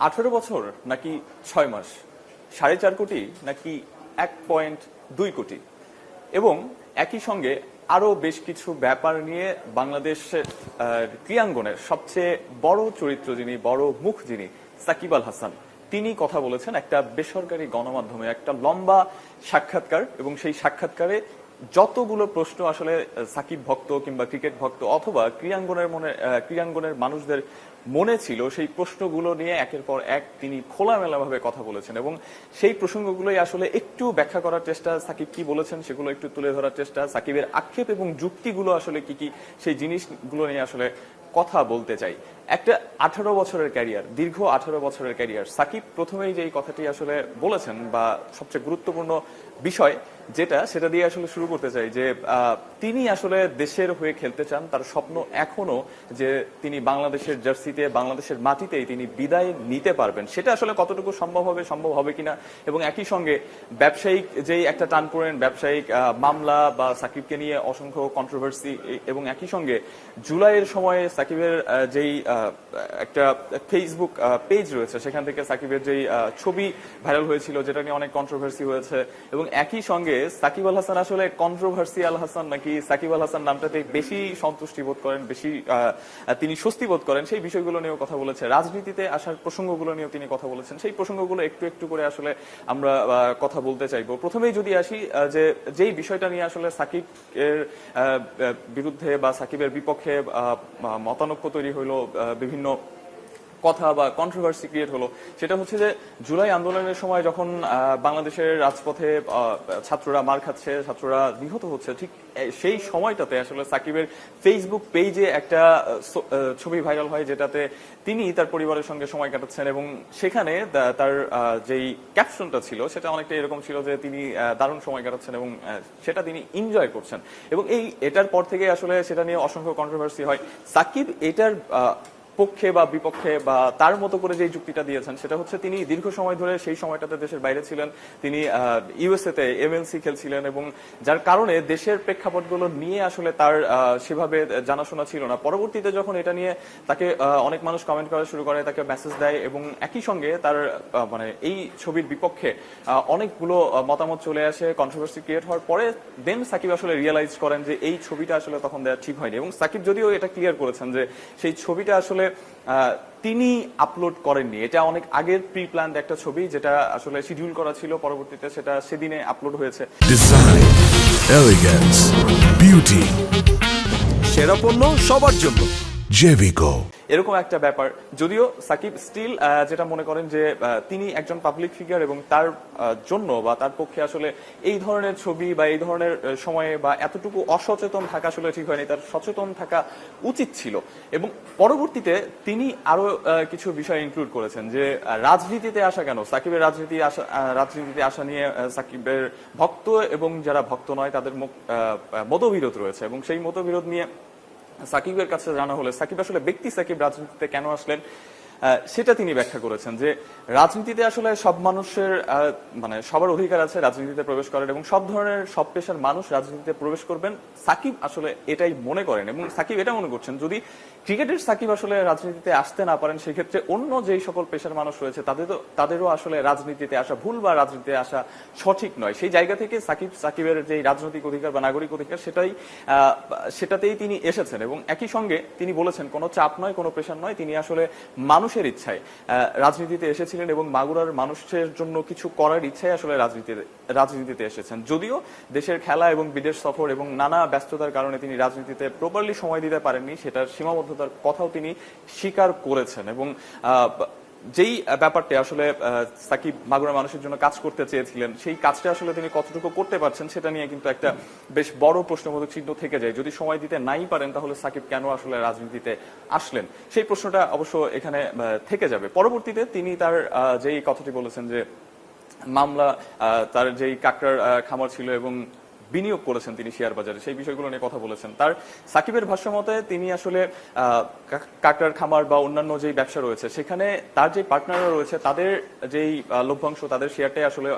18 বছর নাকি 6 মাস, 4.5 কোটি নাকি 1.2 কোটি, এবং একই সঙ্গে আরো বেশ কিছু ব্যাপার নিয়ে বাংলাদেশের ক্রীড়াঙ্গনের সবচেয়ে বড় চরিত্র যিনি, বড় মুখ যিনি, সাকিব আল হাসান, তিনি কথা বলেছেন একটা বেসরকারি গণমাধ্যমে একটা লম্বা সাক্ষাৎকার। এবং সেই সাক্ষাৎকারে যতগুলো প্রশ্ন আসলে সাকিব ভক্ত কিংবা ক্রিকেট ভক্ত অথবা ক্রীড়াঙ্গনের মানুষদের মনে ছিল, সেই প্রশ্নগুলো নিয়ে একের পর এক তিনি খোলামেলাভাবে কথা বলেছেন। এবং সেই প্রসঙ্গগুলোই আসলে একটু ব্যাখ্যা করার চেষ্টা, সাকিব কি বলেছেন সেগুলো একটু তুলে ধরার চেষ্টা, সাকিবের আক্ষেপ এবং যুক্তিগুলো আসলে কি কি, সেই জিনিসগুলো নিয়ে আসলে কথা বলতে চাই। একটা 18 বছরের ক্যারিয়ার, দীর্ঘ 18 বছরের ক্যারিয়ার, সাকিব প্রথমেই যে কথাটি আসলে বলেছেন বা সবচেয়ে গুরুত্বপূর্ণ বিষয় যেটা, সেটা দিয়ে আসলে শুরু করতে চাই যে তিনি আসলে দেশের হয়ে খেলতে চান। তার স্বপ্ন এখনো যে তিনি বাংলাদেশের জার্সিতে, বাংলাদেশের মাটিতেই তিনি বিদায় নিতে পারবেন। সেটা আসলে কতটুকু সম্ভব হবে কিনা, এবং একই সঙ্গে ব্যবসায়িক যেই একটা টানপোড়েন, ব্যবসায়িক মামলা বা সাকিবকে নিয়ে অসংখ্য কন্ট্রোভার্সি, এবং একই সঙ্গে জুলাইয়ের সময়ে সাকিবের যেই একটা ফেসবুক পেজ রয়েছে, সেখান থেকে সাকিবের যেই ছবি ভাইরাল হয়েছিল যেটা নিয়ে অনেক কন্ট্রোভার্সি হয়েছে। এবং একই সঙ্গে সাকিব আল হাসান আসলে কন্ট্রোভার্সিয়াল হাসান নাকি সাকিব আল হাসান নামটাতে বেশি সন্তুষ্টি বোধ করেন, বেশি তিনি স্বস্তি বোধ করেন, সেই বিষয়গুলো নিয়েও কথা বলেছে। রাজনীতিতে আসার প্রসঙ্গগুলো নিয়েও তিনি কথা বলেছেন। সেই প্রসঙ্গগুলো একটু একটু করে আসলে আমরা কথা বলতে চাইবো। প্রথমেই যদি আসি যে যেই বিষয়টা নিয়ে আসলে সাকিবের বিরুদ্ধে বা সাকিবের বিপক্ষে মতানৈক্য তৈরি হইলো, বিভিন্ন কথা বা কন্ট্রোভার্সি ক্রিয়েট হলো, সেটা হচ্ছে যে জুলাই আন্দোলনের সময় যখন বাংলাদেশের রাজপথে ছাত্ররা মার খাচ্ছে, ছাত্ররা নিহত হচ্ছে, ঠিক সেই সময়টাতে আসলে সাকিবের ফেসবুক পেজে একটা ছবি ভাইরাল হয় যেটাতে তিনি তার পরিবারের সঙ্গে সময় কাটাচ্ছেন। এবং সেখানে তার যেই ক্যাপশনটা ছিল সেটা অনেকটা এরকম ছিল যে তিনি দারুণ সময় কাটাচ্ছেন এবং সেটা তিনি এনজয় করছেন। এবং এটার পর থেকে আসলে সেটা নিয়ে অসংখ্য কন্ট্রোভার্সি হয়। সাকিব এটার পক্ষে বা বিপক্ষে বা তার মতো করে যে যুক্তিটা দিয়েছেন সেটা হচ্ছে তিনি দীর্ঘ সময় ধরে সেই সময়টাতে দেশের বাইরে ছিলেন, তিনি ইউএসএ তে এমএলসি খেলছিলেন, এবং যার কারণে দেশের প্রেক্ষাপটগুলো নিয়ে আসলে তার সেভাবে জানাশোনা ছিল না। পরবর্তীতে যখন এটা নিয়ে তাকে অনেক মানুষ কমেন্ট করা শুরু করে, তাকে মেসেজ দেয়, এবং একই সঙ্গে তার মানে এই ছবির বিপক্ষে অনেকগুলো মতামত চলে আসে, কন্ট্রোভার্সি ক্রিয়েট হওয়ার পরে দেন সাকিব আসলে রিয়েলাইজ করেন যে এই ছবিটা আসলে তখন দেওয়া ঠিক হয়নি। এবং সাকিব যদিও এটা ক্লিয়ার করেছেন যে সেই ছবিটা আসলে তিনি আপলোড করেননি, এটা অনেক আগের প্রি প্ল্যান্ড একটা ছবি যেটা আসলে শিডিউল করা ছিল, পরবর্তীতে সেটা সেদিনে আপলোড হয়েছে। ডিজাইন, এলিগেন্স, বিউটি, সেরা পণ্য সবার জন্য জেভিকো, এরকম একটা ব্যাপার। যদিও সাকিব স্টিল যেটা মনে করেন যে তিনি একজন পাবলিক ফিগার এবং তার জন্য বা তার পক্ষে আসলে এই ধরনের ছবি বা এই ধরনের সময়ে বা এতটুকু অসচেতন থাকা আসলে ঠিক হয়নি, তার সচেতন থাকা উচিত ছিল। এবং পরবর্তীতে তিনি আরো কিছু বিষয় ইনক্লুড করেছেন যে রাজনীতিতে আসা কেন, সাকিবের রাজনীতিতে আসা নিয়ে সাকিবের ভক্ত এবং যারা ভক্ত নয় তাদের মতবিরোধ রয়েছে। এবং সেই মতবিরোধ নিয়ে সাকিবের কাছে জানা হলে সাকিব আসলে ব্যক্তি সাকিব রাজনীতিতে কেন আসলেন সেটা তিনি ব্যাখ্যা করেছেন যে রাজনীতিতে আসলে সব মানুষের মানে সবার অধিকার আছে রাজনীতিতে প্রবেশ করার, এবং সব ধরনের সব পেশার মানুষ রাজনীতিতে প্রবেশ করবেন। সাকিব আসলে এটাই মনে করেন, এবং সাকিব এটা মনে করছেন যদি ক্রিকেটের সাকিব আসলে রাজনীতিতে আসতে না পারেন, সেক্ষেত্রে অন্য যেই সকল পেশার মানুষ রয়েছে তাদেরও আসলে রাজনীতিতে আসা ভুল বা রাজনীতিতে আসা সঠিক নয়। সেই জায়গা থেকে সাকিবের যে রাজনৈতিক অধিকার বা নাগরিক অধিকার সেটাতেই তিনি এসেছেন। এবং একই সঙ্গে তিনি বলেছেন কোনো চাপ নয়, কোনো প্রেশার নয়, তিনি আসলে মানুষের ইচ্ছায় রাজনীতিতে এসেছিলেন এবং মাগুরার মানুষের জন্য কিছু করার ইচ্ছায় আসলে রাজনীতিতে এসেছেন। যদিও দেশের খেলা এবং বিদেশ সফর এবং নানা ব্যস্ততার কারণে তিনি রাজনীতিতে প্রপারলি সময় দিতে পারেননি, সেটার সীমাবদ্ধতার কথাও তিনি স্বীকার করেছেন। এবং যেই ব্যাপারটা আসলে সাকিব মাগুরা মানুষের জন্য কাজ করতে চেয়েছিলেন, সেই কাজটা আসলে তিনি কতটুকু করতে পারছেন সেটা নিয়ে কিন্তু একটা বেশ বড় প্রশ্নবোধক চিহ্ন থেকে যায়। যদি সময় দিতে নাই পারেন তাহলে সাকিব কেন আসলে রাজনীতিতে আসলেন, সেই প্রশ্নটা অবশ্য এখানে থেকে যাবে। পরবর্তীতে তিনি তার যেই কথাটি বলেছেন যে মামলা, তার যেই কাকড়ার খামার ছিল এবং বিনিয়োগ করেছেন তিনি শেয়ার বাজারে, সেই বিষয়গুলো নিয়ে কথা বলেছেন। তার সাকিবের ভাষ্য মতে তিনি আসলে কাকড়ার খামার বা অন্যান্য যেই ব্যবসা রয়েছে সেখানে তার যে পার্টনাররা রয়েছে তাদের যেই লভ্যাংশ, তাদের শেয়ারটাই আসলে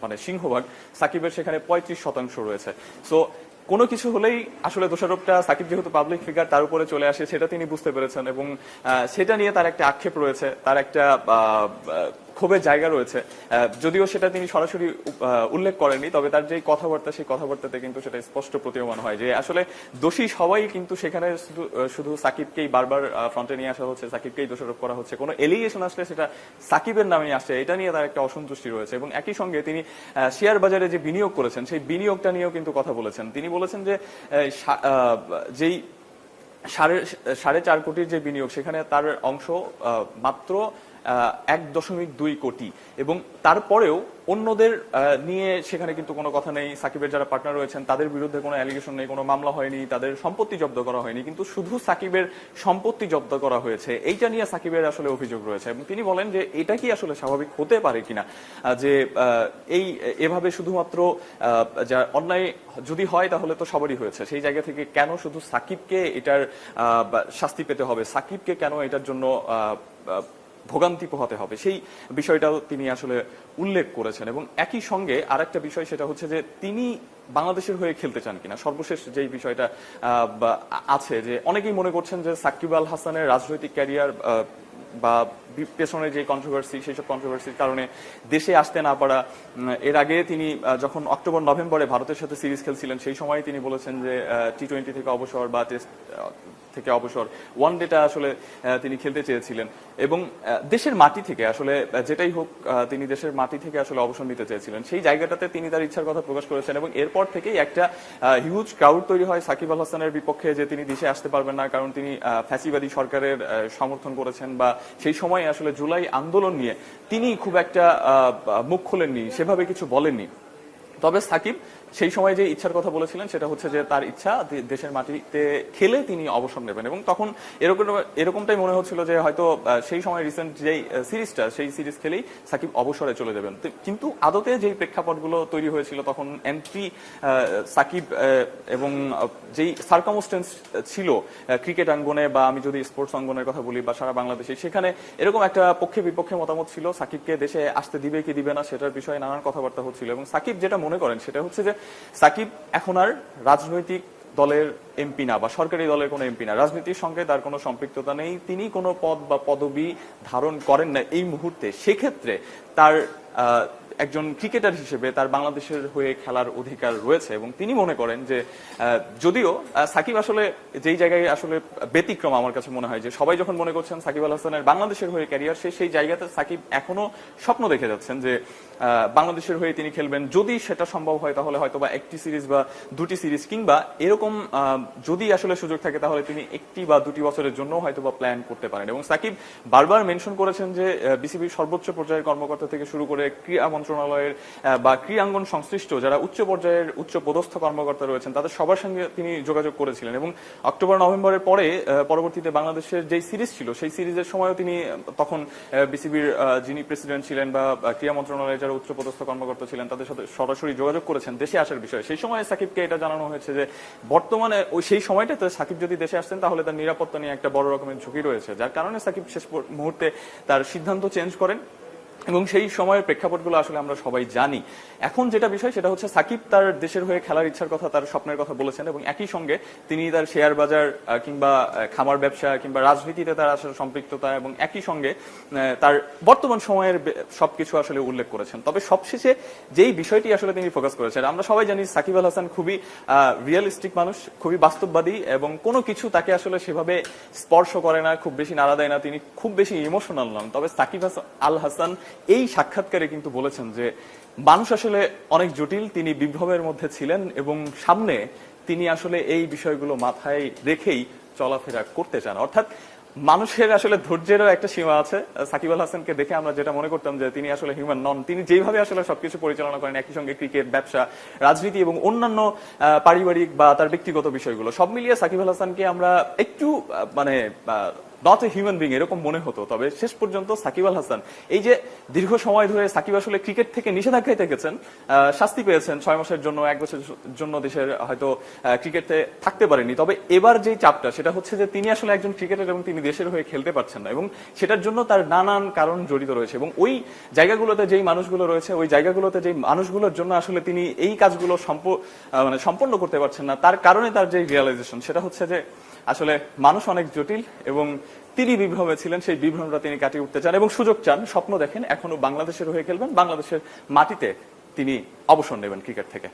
মানে সিংহভাগ সাকিবের সেখানে 35% রয়েছে। সো কোনো কিছু হলেই আসলে দোষারোপটা সাকিব যেহেতু পাবলিক ফিগার তার উপরে চলে আসে সেটা তিনি বুঝতে পেরেছেন এবং সেটা নিয়ে তার একটা আক্ষেপ রয়েছে, তার একটা ক্ষোভের জায়গা রয়েছে। যদিও সেটা তিনি সরাসরি উল্লেখ করেননি, তবে তার যে কথাবার্তা সেই কথাবার্তাতে কিন্তু সেটা স্পষ্ট প্রতীয়মান হয় যে আসলে দোষী সবাই কিন্তু সেখানে শুধু সাকিবকেই বারবার ফ্রন্টে নিয়ে আসা হচ্ছে, সাকিবকেই দোষারোপ করা হচ্ছে, কোনো এলিগেশন আসলে সেটা সাকিবের নামে আসছে, এটা নিয়ে তার একটা অসন্তুষ্টি রয়েছে। এবং একই সঙ্গে তিনি শেয়ার বাজারে যে বিনিয়োগ করেছেন সেই বিনিয়োগটা নিয়েও কিন্তু কথা বলেছেন। তিনি বলেছেন যে যেই 4.5 কোটির যে বিনিয়োগ সেখানে তার অংশ মাত্র 1.2 কোটি এবং তারপরেও অন্যদের নিয়ে সেখানে কিন্তু কোনো কথা নেই। সাকিবের যারা পার্টনার রয়েছেন তাদের বিরুদ্ধে কোনো অ্যালিগেশন নেই, কোনো মামলা হয়নি, তাদের সম্পত্তি জব্দ করা হয়নি, কিন্তু শুধু সাকিবের সম্পত্তি জব্দ করা হয়েছে, এইটা নিয়ে সাকিবের আসলে অভিযোগ রয়েছে। এবং তিনি বলেন যে এটা কি আসলে স্বাভাবিক হতে পারে কিনা যে এভাবে শুধুমাত্র যা অন্যায় যদি হয় তাহলে তো সবারই হয়েছে, সেই জায়গা থেকে কেন শুধু সাকিবকে এটার শাস্তি পেতে হবে, সাকিবকে কেন এটার জন্য ভোগান্তি পোহাতে হবে, সেই বিষয়টাও তিনি আসলে উল্লেখ করেছেন। এবং একই সঙ্গে আরেকটা বিষয় সেটা হচ্ছে যে তিনি বাংলাদেশের হয়ে খেলতে চান কিনা। সর্বশেষ যেই বিষয়টা আছে যে অনেকেই মনে করছেন যে সাকিব আল হাসানের রাজনৈতিক ক্যারিয়ার বা পেছনে যে কন্ট্রোভার্সি সেই সব কন্ট্রোভার্সির কারণে দেশে আসতে না পারা, এর আগে তিনি যখন অক্টোবর নভেম্বরে ভারতের সাথে সিরিজ খেলছিলেন সেই সময় তিনি বলেছেন যে T20 থেকে অবসর বা টেস্ট থেকে অবসর, ওয়ান ডেটা আসলে তিনি খেলতে চেয়েছিলেন এবং দেশের মাটি থেকে আসলে যেটাই হোক তিনি দেশের মাটি থেকে আসলে অবসর নিতে চেয়েছিলেন। সেই জায়গাটাতে তিনি তার ইচ্ছার কথা প্রকাশ করেছেন এবং এরপর থেকেই একটা হিউজ ক্রাউড তৈরি হয় সাকিব আল হাসানের বিপক্ষে যে তিনি দেশে আসতে পারবেন না কারণ তিনি ফ্যাসিবাদী সরকারের সমর্থন করেছেন বা সেই সময় আসলে জুলাই আন্দোলন নিয়ে তিনি খুব একটা মুখ খোলেননি, সেভাবে কিছু বলেননি। তবে সাকিব সেই সময় যে ইচ্ছার কথা বলেছিলেন সেটা হচ্ছে যে তার ইচ্ছা দেশের মাটিতে খেলে তিনি অবসর নেবেন এবং তখন এরকমটাই মনে হচ্ছিল যে হয়তো সেই সময় রিসেন্ট যেই সিরিজটা সেই সিরিজ খেলেই সাকিব অবসরে চলে যাবেন। কিন্তু আদতে যেই প্রেক্ষাপটগুলো তৈরি হয়েছিল তখন এন্ট্রি সাকিব এবং যেই সার্কামস্টেন্স ছিল ক্রিকেট অঙ্গনে বা আমি যদি স্পোর্টস অঙ্গনের কথা বলি বা সারা বাংলাদেশে, সেখানে এরকম একটা পক্ষে বিপক্ষে মতামত ছিল সাকিবকে দেশে আসতে দিবে কি দিবে না সেটার বিষয়ে নানান কথাবার্তা হচ্ছিল। এবং সাকিব যেটা মনে করেন সেটা হচ্ছে যে সাকিব এখন আর রাজনৈতিক দলের এমপি না বা সরকারি দলের কোনো এমপি না, রাজনীতির সঙ্গে তার কোনো সম্পৃক্ততা নেই, তিনি কোনো পদ বা পদবি ধারণ করেন না এই মুহূর্তে। সেক্ষেত্রে তার একজন ক্রিকেটার হিসেবে তার বাংলাদেশের হয়ে খেলার অধিকার রয়েছে এবং তিনি মনে করেন যে যদিও সাকিব আসলে যেই জায়গায় আসলে ব্যতিক্রম আমার কাছে মনে হয় যে সবাই যখন মনে করছেন সাকিব আল হাসানের বাংলাদেশের হয়ে ক্যারিয়ার, সেই জায়গাতে সাকিব এখনো স্বপ্ন দেখে যাচ্ছেন যে বাংলাদেশের হয়ে তিনি খেলবেন, যদি সেটা সম্ভব হয় তাহলে হয়তো বা একটি সিরিজ বা দুটি সিরিজ কিংবা এরকম যদি আসলে সুযোগ থাকে তাহলে তিনি একটি বা দুটি বছরের জন্য হয়তো বা প্ল্যান করতে পারেন। এবং সাকিব বারবার মেনশন করেছেন যে বিসিবির সর্বোচ্চ পর্যায়ের কর্মকর্তা থেকে শুরু করে ক্রীড়া মন্ত্রণালয়ের বা ক্রীড়াঙ্গন সংশ্লিষ্ট যারা উচ্চ পর্যায়ের উচ্চ পদস্থ কর্মকর্তা রয়েছেন তাদের সবার সঙ্গে তিনি যোগাযোগ করেছিলেন এবং অক্টোবর নভেম্বরের পরে পরবর্তীতে বাংলাদেশের যেই সিরিজ ছিল সেই সিরিজের সময়ও তিনি তখন বিসিবির যিনি প্রেসিডেন্ট ছিলেন বা ক্রীড়া মন্ত্রণালয়ের যারা উচ্চ পদস্থ কর্মকর্তা ছিলেন তাদের সাথে সরাসরি যোগাযোগ করেছেন দেশে আসার বিষয়ে। সেই সময় সাকিবকে এটা জানানো হয়েছে যে বর্তমানে ওই সেই সময়টাতে সাকিব যদি দেশে আসতেন তাহলে তার নিরাপত্তা নিয়ে একটা বড় রকমের ঝুঁকি রয়েছে, যার কারণে সাকিব শেষ মুহূর্তে তার সিদ্ধান্ত চেঞ্জ করেন এবং সেই সময়ের প্রেক্ষাপটগুলো আসলে আমরা সবাই জানি। এখন যেটা বিষয় সেটা হচ্ছে সাকিব তার দেশের হয়ে খেলার ইচ্ছার কথা, তার স্বপ্নের কথা বলেছেন এবং একই সঙ্গে তিনি তার শেয়ার বাজার কিংবা খামার ব্যবসা কিংবা রাজনীতিতে তার আসলে সম্পৃক্ততা এবং একই সঙ্গে তার বর্তমান সময়ের সবকিছু আসলে উল্লেখ করেছেন। তবে সবশেষে যেই বিষয়টি আসলে তিনি ফোকাস করেছেন, আমরা সবাই জানি সাকিব আল হাসান খুবই রিয়েলিস্টিক মানুষ, খুবই বাস্তববাদী এবং কোনো কিছু তাকে আসলে সেভাবে স্পর্শ করে না, খুব বেশি নাড়া দেয় না, তিনি খুব বেশি ইমোশনাল নন। তবে সাকিব আল হাসান এই সাক্ষাৎকারে কিন্তু বলেছেন যে মানুষ আসলে অনেক জটিল, তিনি বিভ্রমের মধ্যে ছিলেন এবং সামনে তিনি আসলে এই বিষয়গুলো মাথায় রেখেই চলাফেরা করতে চান। অর্থাৎ মানুষের আসলে ধৈর্যেরও একটা সীমা আছে। সাকিব আল হাসানকে দেখে আমরা যেটা মনে করতাম যে তিনি আসলে হিউম্যান নন, তিনি যেভাবে আসলে সবকিছু পরিচালনা করেন, একই সঙ্গে ক্রিকেট, ব্যবসা, রাজনীতি এবং অন্যান্য পারিবারিক বা তার ব্যক্তিগত বিষয়গুলো সব মিলিয়ে সাকিব আল হাসানকে আমরা একটু নট এ হিউম্যান বিং এরকম মনে হতো। তবে শেষ পর্যন্ত সাকিব আল হাসান এই যে দীর্ঘ সময় ধরে সাকিব আসলে ক্রিকেট থেকে নিষেধাজ্ঞায় থেকেছেন, শাস্তি পেয়েছেন 6 মাসের জন্য, 1 বছরের জন্য দেশের হয়তো ক্রিকেটে থাকতে পারেনি। তবে এবার যে চাপটা সেটা হচ্ছে যে তিনি আসলে একজন ক্রিকেটার এবং তিনি দেশের হয়ে খেলতে পারছেন না, এবং সেটার জন্য তার নানান কারণ জড়িত রয়েছে। এবং ওই জায়গাগুলোতে যেই মানুষগুলো রয়েছে, ওই জায়গাগুলোতে যেই মানুষগুলোর জন্য আসলে তিনি এই কাজগুলো সম্পন্ন করতে পারছেন না, তার কারণে তার যে রিয়েলাইজেশন সেটা হচ্ছে যে আসলে মানুষ অনেক জটিল এবং তিনি বিভ্রমে ছিলেন, সেই বিভ্রমটা তিনি কাটিয়ে উঠতে চান এবং সুযোগ চান, স্বপ্ন দেখেন এখনো বাংলাদেশের হয়ে খেলবেন, বাংলাদেশের মাটিতে তিনি অবসর নেবেন ক্রিকেট থেকে।